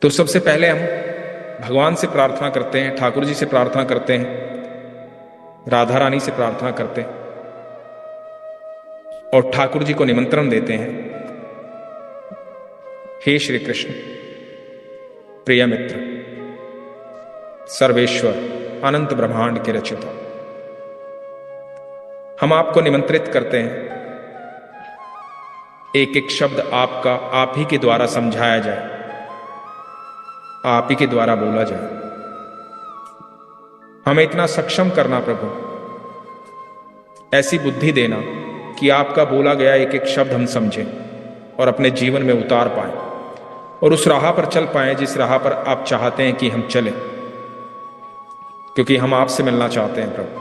तो सबसे पहले हम भगवान से प्रार्थना करते हैं, ठाकुर जी से प्रार्थना करते हैं, राधा रानी से प्रार्थना करते हैं और ठाकुर जी को निमंत्रण देते हैं, हे श्री कृष्ण प्रिय मित्र, सर्वेश्वर, अनंत ब्रह्मांड के रचिता, हम आपको निमंत्रित करते हैं, एक एक शब्द आपका आप ही के द्वारा समझाया जाए, आप ही के द्वारा बोला जाए। हमें इतना सक्षम करना प्रभु, ऐसी बुद्धि देना कि आपका बोला गया एक एक शब्द हम समझें और अपने जीवन में उतार पाएं और उस राह पर चल पाएं जिस राह पर आप चाहते हैं कि हम चलें, क्योंकि हम आपसे मिलना चाहते हैं प्रभु,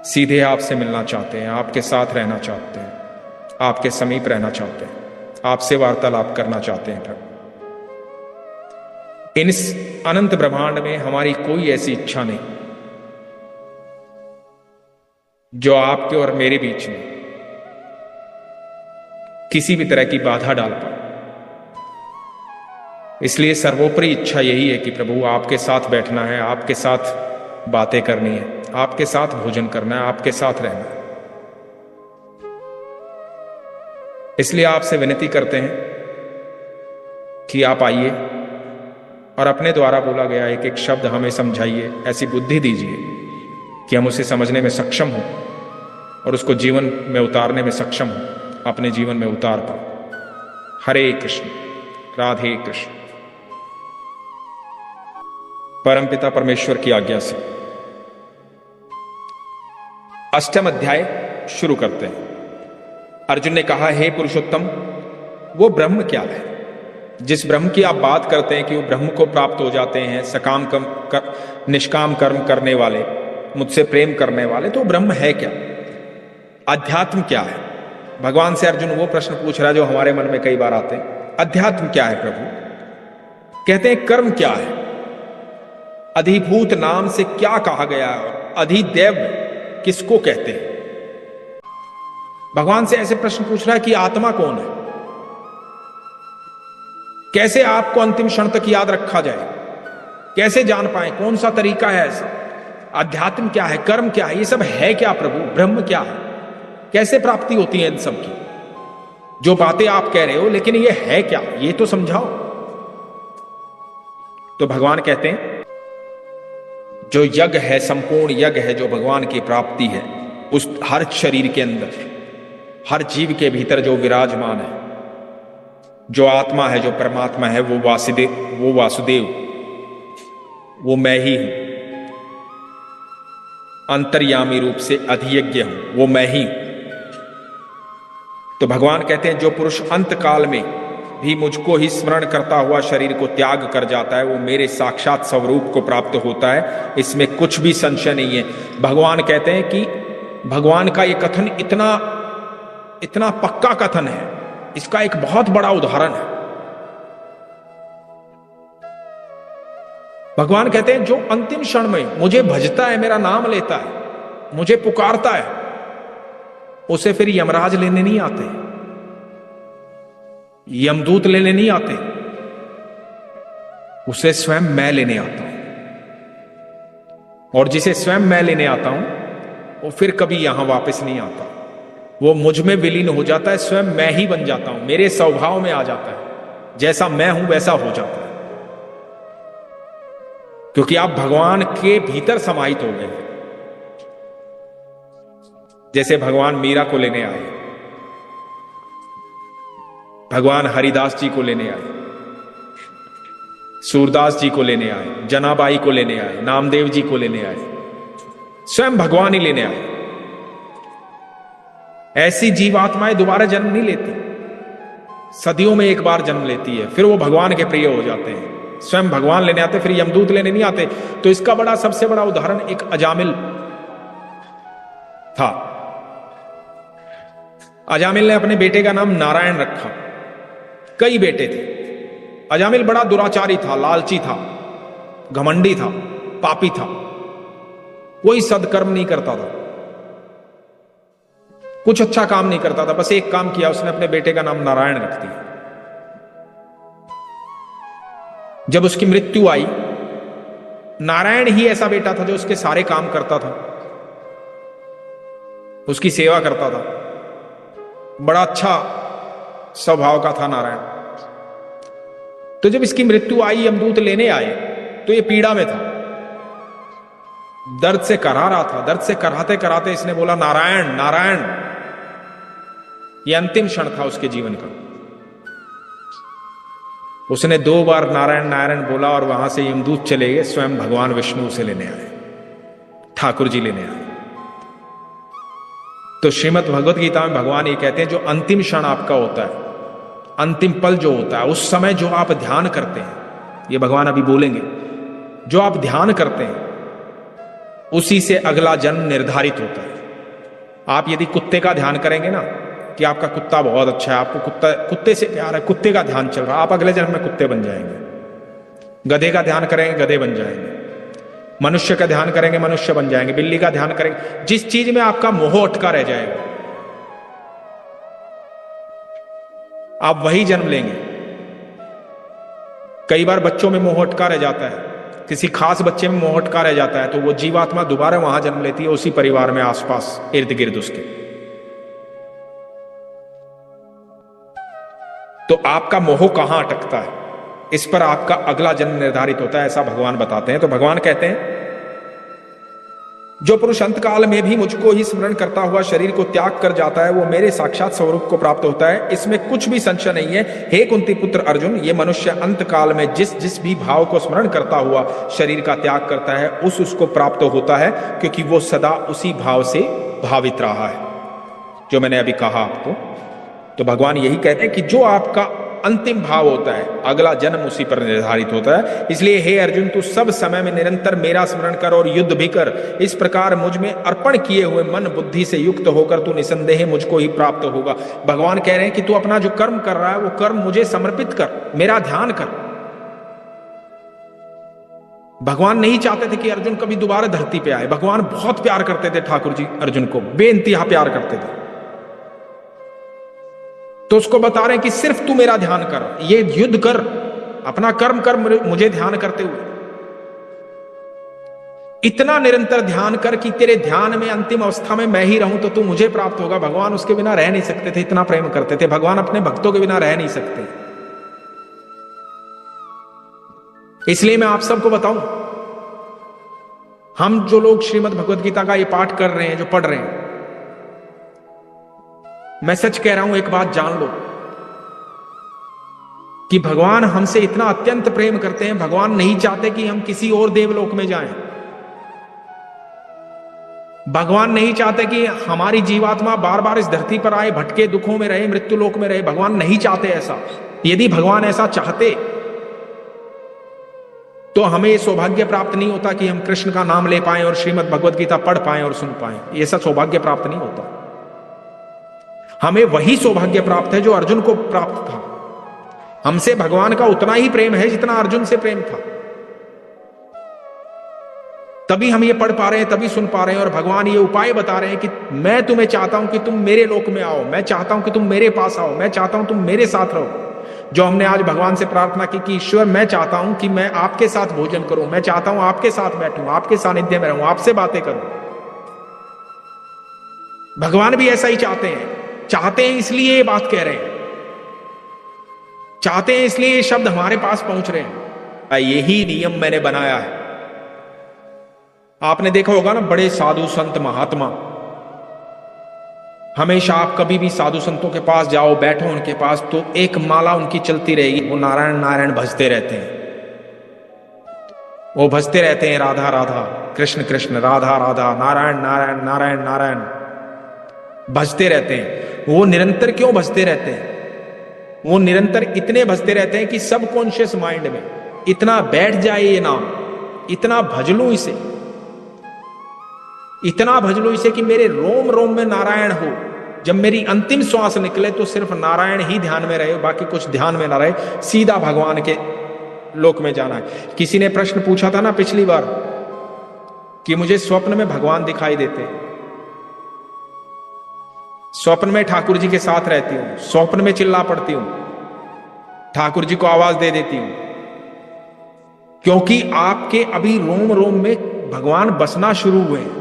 सीधे आपसे मिलना चाहते हैं, आपके साथ रहना चाहते हैं, आपके समीप रहना चाहते हैं, आपसे वार्तालाप करना चाहते हैं प्रभु। इन इस अनंत ब्रह्मांड में हमारी कोई ऐसी इच्छा नहीं जो आपके और मेरे बीच में किसी भी तरह की बाधा डाल पाए। इसलिए सर्वोपरि इच्छा यही है कि प्रभु आपके साथ बैठना है, आपके साथ बातें करनी है, आपके साथ भोजन करना है, आपके साथ रहना है। इसलिए आपसे विनती करते हैं कि आप आइए और अपने द्वारा बोला गया एक एक शब्द हमें समझाइए, ऐसी बुद्धि दीजिए कि हम उसे समझने में सक्षम हों और उसको जीवन में उतारने में सक्षम हों, अपने जीवन में उतार पाए। हरे कृष्ण, राधे कृष्ण। परमपिता परमेश्वर की आज्ञा से 8वां अध्याय शुरू करते हैं। अर्जुन ने कहा, हे पुरुषोत्तम, वो ब्रह्म क्या है? जिस ब्रह्म की आप बात करते हैं कि वो ब्रह्म को प्राप्त हो जाते हैं, सकाम निष्काम कर्म करने वाले, मुझसे प्रेम करने वाले, तो ब्रह्म है क्या? अध्यात्म क्या है? भगवान से अर्जुन वो प्रश्न पूछ रहा है जो हमारे मन में कई बार आते हैं। अध्यात्म क्या है प्रभु? कहते हैं कर्म क्या है? अधिभूत नाम से क्या कहा गया है? अधिदैव किसको कहते हैं? भगवान से ऐसे प्रश्न पूछ रहा है कि आत्मा कौन है? कैसे आपको अंतिम क्षण तक याद रखा जाए? कैसे जान पाए? कौन सा तरीका है ऐसा? अध्यात्म क्या है? कर्म क्या है? ये सब है क्या प्रभु? ब्रह्म क्या है? कैसे प्राप्ति होती है इन सब की? जो बातें आप कह रहे हो, लेकिन ये है क्या? ये तो समझाओ। तो भगवान कहते हैं, जो यज्ञ है, संपूर्ण यज्ञ है, जो भगवान की प्राप्ति है, उस हर शरीर के अंदर, हर जीव के भीतर जो विराजमान है, जो आत्मा है, जो परमात्मा है, वो वासुदेव, वो मैं ही हूं। अंतर्यामी रूप से अधियज्ञ हूं, वो मैं ही हूं। तो भगवान कहते हैं, जो पुरुष अंत काल में भी मुझको ही स्मरण करता हुआ शरीर को त्याग कर जाता है, वो मेरे साक्षात स्वरूप को प्राप्त होता है। इसमें कुछ भी संशय नहीं है। भगवान कहते हैं कि भगवान का ये कथन इतना पक्का कथन है, इसका एक बहुत बड़ा उदाहरण है। भगवान कहते हैं, जो अंतिम क्षण में मुझे भजता है, मेरा नाम लेता है, मुझे पुकारता है, उसे फिर यमराज लेने नहीं आते, यमदूत लेने नहीं आते, उसे स्वयं मैं लेने आता हूं। और जिसे स्वयं मैं लेने आता हूं, वो फिर कभी यहां वापस नहीं आता, वो मुझ में विलीन हो जाता है, स्वयं मैं ही बन जाता हूं, मेरे स्वभाव में आ जाता है, जैसा मैं हूं वैसा हो जाता है, क्योंकि आप भगवान के भीतर समाहित हो गए हैं। जैसे भगवान मीरा को लेने आए, भगवान हरिदास जी को लेने आए, सूरदास जी को लेने आए, जनाबाई को लेने आए, नामदेव जी को लेने आए, स्वयं भगवान ही लेने आए। ऐसी जीवात्माएं दोबारा जन्म नहीं लेती, सदियों में एक बार जन्म लेती है, फिर वो भगवान के प्रिय हो जाते हैं, स्वयं भगवान लेने आते, फिर यमदूत लेने नहीं आते। तो इसका सबसे बड़ा उदाहरण एक अजामिल था। अजामिल ने अपने बेटे का नाम नारायण रखा। कई बेटे थे। अजामिल बड़ा दुराचारी था, लालची था, घमंडी था, पापी था, कोई सदकर्म नहीं करता था, कुछ अच्छा काम नहीं करता था। बस एक काम किया, उसने अपने बेटे का नाम नारायण रख दिया। जब उसकी मृत्यु आई, नारायण ही ऐसा बेटा था जो उसके सारे काम करता था, उसकी सेवा करता था, बड़ा अच्छा स्वभाव का था नारायण। तो जब इसकी मृत्यु आई, यमदूत लेने आए, तो ये पीड़ा में था, दर्द से कराह रहा था। दर्द से कराहते कराहते इसने बोला नारायण नारायण। ये अंतिम क्षण था उसके जीवन का। उसने 2 बार नारायण नारायण बोला और वहां से यमदूत चले गए। स्वयं भगवान विष्णु उसे लेने आए, ठाकुर जी लेने आए। तो श्रीमद् भगवत गीता में भगवान ये कहते हैं, जो अंतिम क्षण आपका होता है, अंतिम पल जो होता है, उस समय जो आप ध्यान करते हैं, ये भगवान अभी बोलेंगे, जो आप ध्यान करते हैं उसी से अगला जन्म निर्धारित होता है। आप यदि कुत्ते का ध्यान करेंगे ना, कि आपका कुत्ता बहुत अच्छा है, आपको कुत्ते से प्यार है, कुत्ते का ध्यान चल रहा है, आप अगले जन्म में कुत्ते बन जाएंगे। गधे का ध्यान करेंगे, गधे बन जाएंगे। मनुष्य का ध्यान करेंगे, मनुष्य बन जाएंगे। बिल्ली का ध्यान करेंगे, जिस चीज में आपका मोह अटका रह जाएगा, आप वही जन्म लेंगे। कई बार बच्चों में मोह अटका रह जाता है, किसी खास बच्चे में मोह अटका रह जाता है, तो वो जीवात्मा दोबारा वहां जन्म लेती है, उसी परिवार में, आसपास, इर्द गिर्द उसके। तो आपका मोह कहां अटकता है, इस पर आपका अगला जन्म निर्धारित होता है, ऐसा भगवान बताते हैं। तो भगवान कहते हैं, जो पुरुष अंतकाल में भी मुझको ही स्मरण करता हुआ शरीर को त्याग कर जाता है, वो मेरे साक्षात स्वरूप को प्राप्त होता है, इसमें कुछ भी संशय नहीं है। हे कुंती पुत्र अर्जुन, ये मनुष्य अंतकाल में जिस जिस भी भाव को स्मरण करता हुआ शरीर का त्याग करता है, उसको प्राप्त होता है, क्योंकि वो सदा उसी भाव से भावित रहा है, जो मैंने अभी कहा आपको। तो भगवान यही कहते हैं कि जो आपका अंतिम भाव होता है, अगला जन्म उसी पर निर्धारित होता है। इसलिए हे अर्जुन, तू सब समय में निरंतर मेरा स्मरण कर और युद्ध भी कर। इस प्रकार मुझ में अर्पण किए हुए मन बुद्धि से युक्त होकर तू निसंदेह मुझको ही प्राप्त होगा। भगवान कह रहे हैं कि तू अपना जो कर्म कर रहा है, वो कर्म मुझे समर्पित कर, मेरा ध्यान कर। भगवान नहीं चाहते थे कि अर्जुन कभी दोबारा धरती पे आए। भगवान बहुत प्यार करते थे ठाकुर जी अर्जुन को, बेइंतहा प्यार करते थे। तो उसको बता रहे हैं कि सिर्फ तू मेरा ध्यान कर, ये युद्ध कर, अपना कर्म कर, मुझे ध्यान करते हुए। इतना निरंतर ध्यान कर कि तेरे ध्यान में अंतिम अवस्था में मैं ही रहूं, तो तू मुझे प्राप्त होगा। भगवान उसके बिना रह नहीं सकते थे, इतना प्रेम करते थे। भगवान अपने भक्तों के बिना रह नहीं सकते। इसलिए मैं आप सबको बताऊं, हम जो लोग श्रीमद् भगवत गीता का ये पाठ कर रहे हैं, जो पढ़ रहे हैं, मैं सच कह रहा हूं, एक बात जान लो कि भगवान हमसे इतना अत्यंत प्रेम करते हैं। भगवान नहीं चाहते कि हम किसी और देवलोक में जाएं। भगवान नहीं चाहते कि हमारी जीवात्मा बार बार इस धरती पर आए, भटके, दुखों में रहे, मृत्यु लोक में रहे। भगवान नहीं चाहते ऐसा। यदि भगवान ऐसा चाहते तो हमें सौभाग्य प्राप्त नहीं होता कि हम कृष्ण का नाम ले पाएं और श्रीमद् भगवत गीता पढ़ पाएं और सुन पाएं। ऐसा सौभाग्य प्राप्त नहीं होता। हमें वही सौभाग्य प्राप्त है जो अर्जुन को प्राप्त था। हमसे भगवान का उतना ही प्रेम है जितना अर्जुन से प्रेम था। तभी हम ये पढ़ पा रहे हैं, तभी सुन पा रहे हैं। और भगवान ये उपाय बता रहे हैं कि मैं तुम्हें चाहता हूं कि तुम मेरे लोक में आओ, मैं चाहता हूं कि तुम मेरे पास आओ, मैं चाहता हूं तुम मेरे साथ रहो। जो हमने आज भगवान से प्रार्थना की कि ईश्वर, मैं चाहता हूं कि मैं आपके साथ भोजन करूं, मैं चाहता हूं आपके साथ बैठूं, आपके सानिध्य में रहूं, आपसे बातें करूं। भगवान भी ऐसा ही चाहते हैं। चाहते हैं इसलिए ये बात कह रहे हैं, चाहते हैं इसलिए ये शब्द हमारे पास पहुंच रहे हैं। यही नियम मैंने बनाया है। आपने देखा होगा ना, बड़े साधु संत महात्मा, हमेशा आप कभी भी साधु संतों के पास जाओ, बैठो उनके पास, तो एक माला उनकी चलती रहेगी। वो नारायण नारायण भजते रहते हैं। वो भजते रहते हैं, राधा राधा, कृष्ण कृष्ण, राधा राधा, नारायण नारायण, नारायण नारायण, भजते रहते हैं। वो निरंतर क्यों भजते रहते हैं? वो निरंतर इतने भजते रहते हैं कि सब कॉन्शियस माइंड में इतना बैठ जाए ये नाम, इतना भज लूं इसे, इतना भज लो इसे कि मेरे रोम रोम में नारायण हो। जब मेरी अंतिम श्वास निकले तो सिर्फ नारायण ही ध्यान में रहे, बाकी कुछ ध्यान में ना रहे, सीधा भगवान के लोक में जाना है। किसी ने प्रश्न पूछा था ना पिछली बार कि मुझे स्वप्न में भगवान दिखाई देते हैं, स्वप्न में ठाकुर जी के साथ रहती हूं, स्वप्न में चिल्ला पड़ती हूं, ठाकुर जी को आवाज दे देती हूं, क्योंकि आपके अभी रोम रोम में भगवान बसना शुरू हुए हैं।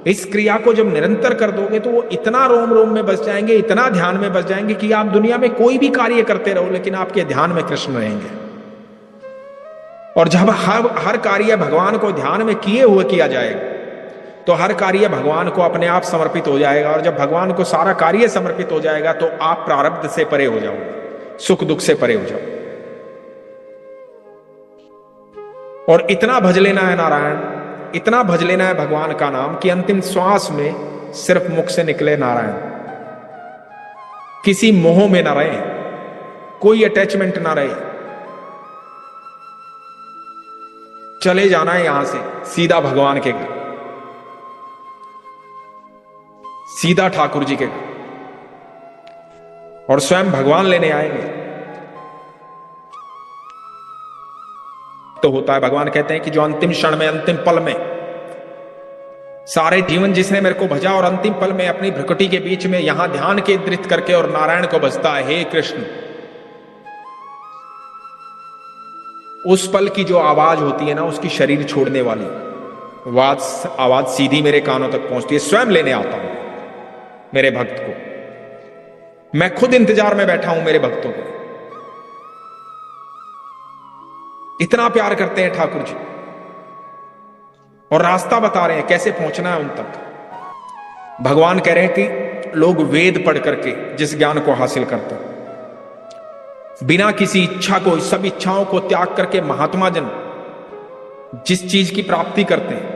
इस क्रिया को जब निरंतर कर दोगे तो वो इतना रोम रोम में बस जाएंगे, इतना ध्यान में बस जाएंगे कि आप दुनिया में कोई भी कार्य करते रहो लेकिन आपके ध्यान में कृष्ण रहेंगे। और जब हर कार्य भगवान को ध्यान में किए हुए किया जाएगा तो हर कार्य भगवान को अपने आप समर्पित हो जाएगा। और जब भगवान को सारा कार्य समर्पित हो जाएगा तो आप प्रारब्ध से परे हो जाओगे, सुख दुख से परे हो जाओगे। और इतना भज लेना है नारायण, इतना भज लेना है भगवान का नाम कि अंतिम श्वास में सिर्फ मुख से निकले नारायण। किसी मोह में ना रहे, कोई अटैचमेंट ना रहे, चले जाना है यहां से सीधा भगवान के घर, सीधा ठाकुर जी के घर, और स्वयं भगवान लेने आएंगे। तो होता है, भगवान कहते हैं कि जो अंतिम क्षण में, अंतिम पल में, सारे जीवन जिसने मेरे को भजा और अंतिम पल में अपनी भ्रुकुटी के बीच में यहां ध्यान केंद्रित करके और नारायण को भजता है, हे कृष्ण, उस पल की जो आवाज होती है ना, उसकी शरीर छोड़ने वाली आवाज सीधी मेरे कानों तक पहुंचती है। स्वयं लेने आता हूं मेरे भक्त को, मैं खुद इंतजार में बैठा हूं मेरे भक्तों को। इतना प्यार करते हैं ठाकुर जी और रास्ता बता रहे हैं कैसे पहुंचना है उन तक। भगवान कह रहे हैं कि लोग वेद पढ़ करके जिस ज्ञान को हासिल करते हैं, बिना किसी इच्छा को, सब इच्छाओं को त्याग करके महात्मा जन जिस चीज की प्राप्ति करते हैं,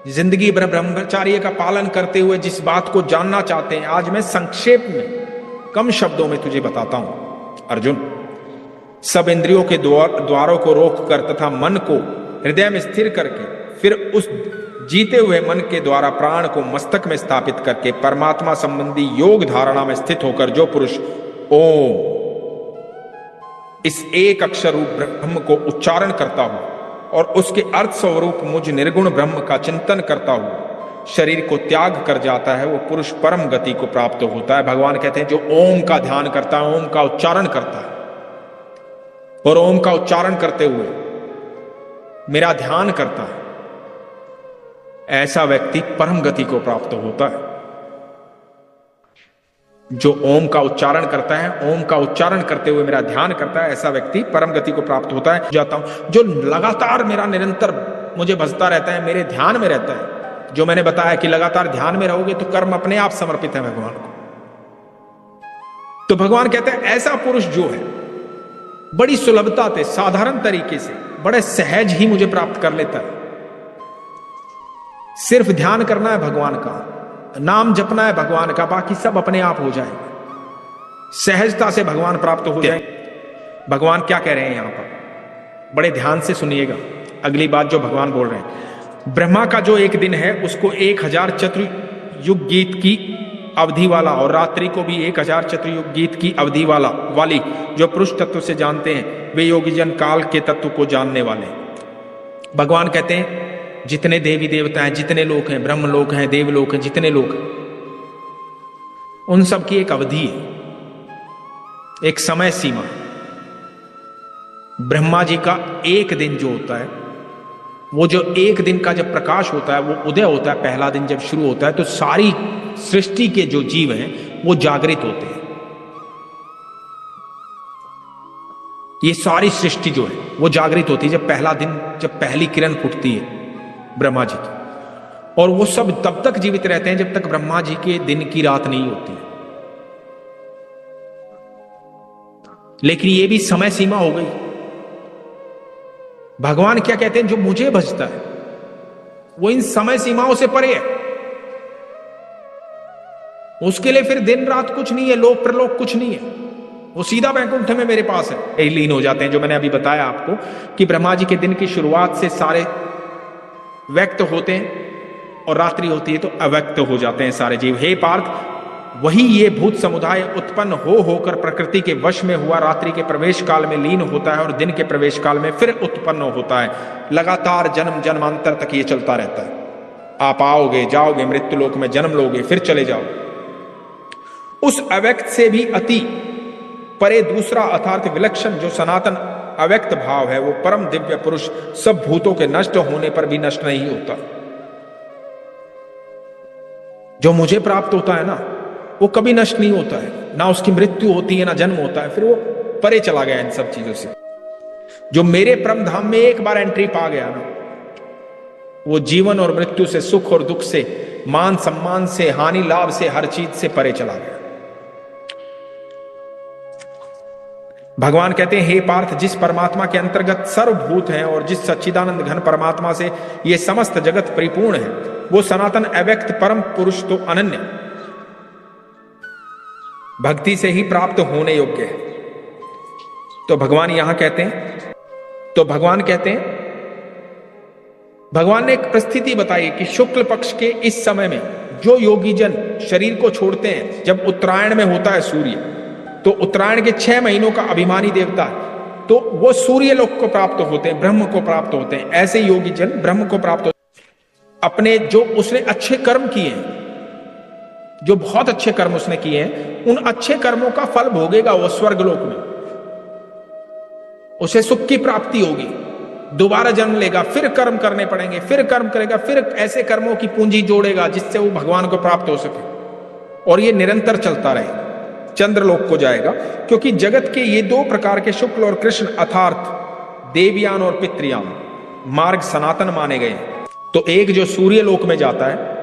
जिंदगी भर ब्रह्मचर्य का पालन करते हुए जिस बात को जानना चाहते हैं, आज मैं संक्षेप में कम शब्दों में तुझे बताता हूं अर्जुन। सब इंद्रियों के द्वारों को रोककर तथा मन को हृदय में स्थिर करके फिर उस जीते हुए मन के द्वारा प्राण को मस्तक में स्थापित करके परमात्मा संबंधी योग धारणा में स्थित होकर जो पुरुष ओम, इस एक अक्षर रूप ब्रह्म को उच्चारण करता हूं और उसके अर्थ स्वरूप मुझ निर्गुण ब्रह्म का चिंतन करता हूं शरीर को त्याग कर जाता है, वो पुरुष परम गति को प्राप्त होता है। भगवान कहते हैं जो ओम का ध्यान करता है, ओम का उच्चारण करता है और ओम का उच्चारण करते हुए मेरा ध्यान करता है, ऐसा व्यक्ति परम गति को प्राप्त होता है। जो ओम का उच्चारण करता है, ओम का उच्चारण करते हुए मेरा ध्यान करता है, ऐसा व्यक्ति परम गति को प्राप्त होता है। जाता हूं जो लगातार मेरा निरंतर मुझे भजता रहता है, मेरे ध्यान में रहता है। जो मैंने बताया कि लगातार ध्यान में रहोगे तो कर्म अपने आप समर्पित है भगवान को। तो भगवान कहते हैं ऐसा पुरुष जो है बड़ी सुलभता से, साधारण तरीके से, बड़े सहज ही मुझे प्राप्त कर लेता है। सिर्फ ध्यान करना है भगवान का, नाम जपना है भगवान का, बाकी सब अपने आप हो जाएगा। सहजता से भगवान प्राप्त हो जाए। भगवान क्या कह रहे हैं यहां पर, बड़े ध्यान से सुनिएगा अगली बात जो भगवान बोल रहे हैं। ब्रह्मा का जो एक दिन है उसको 1000 चतुर्युग गीत की अवधि वाला, और रात्रि को भी 1000 चतुर्युग गीत की अवधि वाली जो पुरुष तत्व से जानते हैं, वे योगी जन काल के तत्व को जानने वाले। भगवान कहते हैं जितने देवी देवता हैं, जितने लोग हैं, ब्रह्म लोग हैं, देवलोक हैं, जितने लोग हैं, उन सब की एक अवधि है, एक समय सीमा। ब्रह्मा जी का एक दिन जो होता है, वो जो एक दिन का जब प्रकाश होता है, वो उदय होता है, पहला दिन जब शुरू होता है तो सारी सृष्टि के जो जीव हैं वो जागृत होते हैं। ये सारी सृष्टि जो है वो जागृत होती है जब पहला दिन, जब पहली किरण फूटती है ब्रह्मा जी की, और वो सब तब तक जीवित रहते हैं जब तक ब्रह्मा जी के दिन की रात नहीं होती है। लेकिन ये भी समय सीमा हो गई। भगवान क्या कहते हैं, जो मुझे भजता है वो इन समय सीमाओं से परे है। उसके लिए फिर दिन रात कुछ नहीं है, लोक प्रलोक कुछ नहीं है, वो सीधा वैकुंठ में मेरे पास है, लीन हो जाते हैं। जो मैंने अभी बताया आपको कि ब्रह्मा जी के दिन की शुरुआत से सारे व्यक्त होते हैं और रात्रि होती है तो अव्यक्त हो जाते हैं सारे जीव। हे पार्थ, वही ये भूत समुदाय उत्पन्न होकर प्रकृति के वश में हुआ रात्रि के प्रवेश काल में लीन होता है और दिन के प्रवेश काल में फिर उत्पन्न होता है। लगातार जन्म जन्मांतर तक ये चलता रहता है। आप आओगे, जाओगे, मृत्यु लोक में जन्म लोगे, फिर चले जाओ। उस अव्यक्त से भी अति परे दूसरा अर्थात विलक्षण जो सनातन अव्यक्त भाव है, वो परम दिव्य पुरुष सब भूतों के नष्ट होने पर भी नष्ट नहीं होता। जो मुझे प्राप्त होता है ना, वो कभी नष्ट नहीं होता है, ना उसकी मृत्यु होती है ना जन्म होता है, फिर वो परे चला गया इन सब चीजों से। जो मेरे परम धाम में एक बार एंट्री पा गया ना, वो जीवन और मृत्यु से, सुख और दुख से, मान सम्मान से, हानि लाभ से, हर चीज से परे चला गया। भगवान कहते हैं, हे पार्थ, जिस परमात्मा के अंतर्गत सर्वभूत हैं और जिस सच्चिदानंद घन परमात्मा से ये समस्त जगत परिपूर्ण है, वो सनातन अव्यक्त परम पुरुष तो अनन्य भक्ति से ही प्राप्त होने योग्य है। तो भगवान यहां कहते हैं, भगवान ने एक परिस्थिति बताई कि शुक्ल पक्ष के इस समय में जो योगी जन शरीर को छोड़ते हैं, जब उत्तरायण में होता है सूर्य, तो उत्तरायण के 6 महीनों का अभिमानी देवता है, तो वो सूर्य लोक को प्राप्त होते हैं, ब्रह्म को प्राप्त होते हैं। ऐसे योगी जन ब्रह्म को प्राप्त होते हैं। अपने जो उसने अच्छे कर्म किए हैं, जो बहुत अच्छे कर्म उसने किए हैं, उन अच्छे कर्मों का फल भोगेगा वो स्वर्ग लोक में, उसे सुख की प्राप्ति होगी, दोबारा जन्म लेगा, फिर कर्म करने पड़ेंगे, फिर कर्म करेगा, फिर ऐसे कर्मों की पूंजी जोड़ेगा जिससे वो भगवान को प्राप्त हो सके, और ये निरंतर चलता रहेगा, चंद्रलोक को जाएगा। क्योंकि जगत के ये 2 प्रकार के शुक्ल और कृष्ण अर्थात देवयान और पितृयान मार्ग सनातन माने गए। तो एक जो सूर्य लोक में जाता है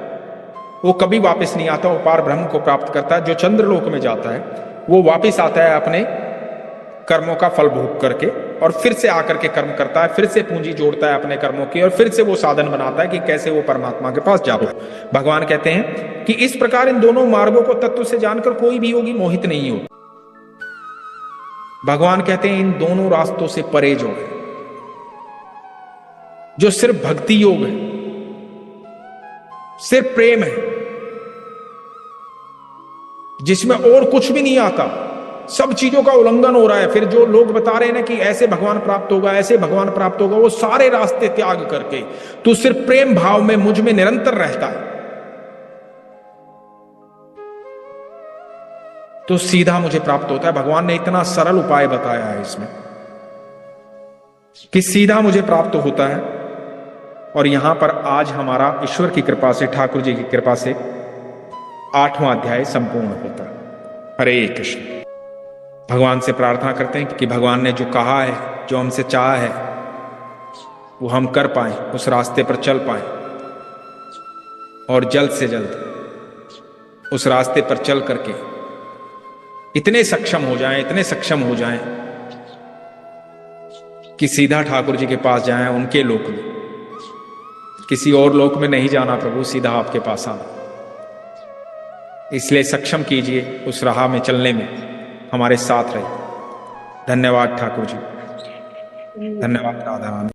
वो कभी वापस नहीं आता, वो पार ब्रह्म को प्राप्त करता है। जो चंद्रलोक में जाता है वो वापस आता है अपने कर्मों का फल भोग करके, और फिर से आकर के कर्म करता है, फिर से पूंजी जोड़ता है अपने कर्मों की, और फिर से वो साधन बनाता है कि कैसे वो परमात्मा के पास जाओ। भगवान कहते हैं कि इस प्रकार इन दोनों मार्गों को तत्व से जानकर कोई भी योगी मोहित नहीं होता। भगवान कहते हैं इन दोनों रास्तों से परे जो है, जो सिर्फ भक्ति योग है, सिर्फ प्रेम है, जिसमें और कुछ भी नहीं आता, सब चीजों का उल्लंघन हो रहा है। फिर जो लोग बता रहे हैं ना कि ऐसे भगवान प्राप्त होगा, ऐसे भगवान प्राप्त होगा, वो सारे रास्ते त्याग करके तू सिर्फ प्रेम भाव में मुझ में निरंतर रहता है, तो सीधा मुझे प्राप्त होता है। भगवान ने इतना सरल उपाय बताया है इसमें कि सीधा मुझे प्राप्त होता है। और यहां पर आज हमारा ईश्वर की कृपा से, ठाकुर जी की कृपा से 8वां अध्याय संपूर्ण होता है। हरे कृष्ण। भगवान से प्रार्थना करते हैं कि भगवान ने जो कहा है, जो हमसे चाहा है, वो हम कर पाए, उस रास्ते पर चल पाए, और जल्द से जल्द उस रास्ते पर चल करके इतने सक्षम हो जाएं कि सीधा ठाकुर जी के पास जाएं, उनके लोक में, किसी और लोक में नहीं जाना प्रभु, सीधा आपके पास आना। इसलिए सक्षम कीजिए उस राह में चलने में, हमारे साथ रहे। धन्यवाद ठाकुर जी, धन्यवाद राधा रानी।